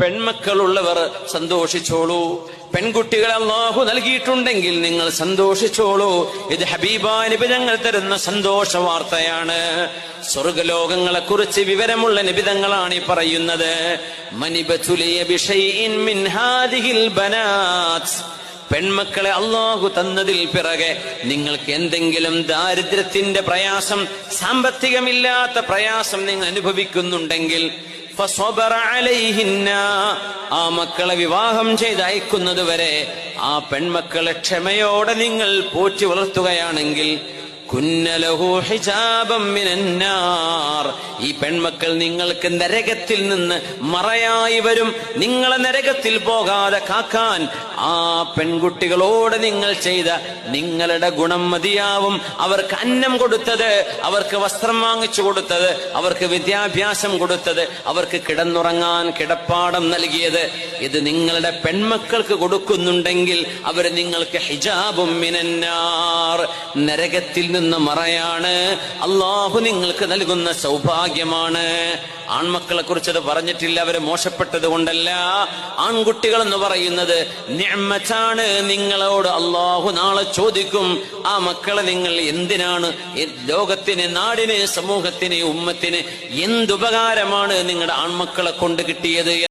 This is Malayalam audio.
പെൺമക്കളുള്ളവർ സന്തോഷിച്ചോളൂ. പെൺകുട്ടികളെ അല്ലാഹു നൽകിയിട്ടുണ്ടെങ്കിൽ നിങ്ങൾ സന്തോഷിച്ചോളൂ. ഇത് ഹബീബായ നബി തങ്ങൾ തരുന്ന സന്തോഷ വാർത്തയാണ്. സ്വർഗലോകങ്ങളെ കുറിച്ച് വിവരമുള്ള നബി തങ്ങളാണ് ഈ പറയുന്നത്. മനിബതുലിയ ബിശൈഇൻ മിൻ ഹാദിഹിൽ ബനാത്ത്, പെൺമക്കളെ അല്ലാഹു തന്നതിൽ പിറകെ നിങ്ങൾക്ക് എന്തെങ്കിലും ദാരിദ്ര്യത്തിന്റെ പ്രയാസം, സാമ്പത്തികമില്ലാത്ത പ്രയാസം നിങ്ങൾ അനുഭവിക്കുന്നുണ്ടെങ്കിൽ ഫസബറ അലൈഹിന്ന, ആ മക്കളെ വിവാഹം ചെയ്ത് അയക്കുന്നത് വരെ ആ പെൺമക്കളെ ക്ഷമയോടെ നിങ്ങൾ പോറ്റി വളർത്തുകയാണെങ്കിൽ കുന്നലഹു ഹിജാബം മിനന്നാർ, ഈ പെൺമക്കൾ നിങ്ങൾക്ക് നരകത്തിൽ നിന്ന് മറയായി വരും. നിങ്ങളെ നരകത്തിൽ പോകാതെ കാക്കാൻ ആ പെൺകുട്ടികളോട് നിങ്ങൾ ചെയ്ത നിങ്ങളുടെ ഗുണം മതിയാവും. അവർക്ക് അന്നം കൊടുത്തത്, അവർക്ക് വസ്ത്രം വാങ്ങിച്ചു കൊടുത്തത്, അവർക്ക് വിദ്യാഭ്യാസം കൊടുത്തത്, അവർക്ക് കിടന്നുറങ്ങാൻ കിടപ്പാടം നൽകിയത്, ഇത് നിങ്ങളുടെ പെൺമക്കൾക്ക് കൊടുക്കുന്നുണ്ടെങ്കിൽ അവർ നിങ്ങൾക്ക് ഹിജാബും മിനന്നാർ, നരകത്തിൽ നിന്ന് മറയാണ്. അല്ലാഹു നിങ്ങൾക്ക് നൽകുന്ന സൗഭാഗ്യമാണ്. ആൺമക്കളെ കുറിച്ചത് പറഞ്ഞിട്ടില്ല, അവര് മോശപ്പെട്ടത് കൊണ്ടല്ല. ആൺകുട്ടികൾ എന്ന് പറയുന്നത് നിഅമത്താണ്. നിങ്ങളോട് അല്ലാഹു നാളെ ചോദിക്കും, ആ മക്കളെ നിങ്ങൾ എന്തിനാണ്, ലോകത്തിന്, നാടിന്, സമൂഹത്തിന്, ഉമ്മത്തിന് എന്തുപകാരമാണ് നിങ്ങളുടെ ആൺമക്കളെ കൊണ്ട് കിട്ടിയത്?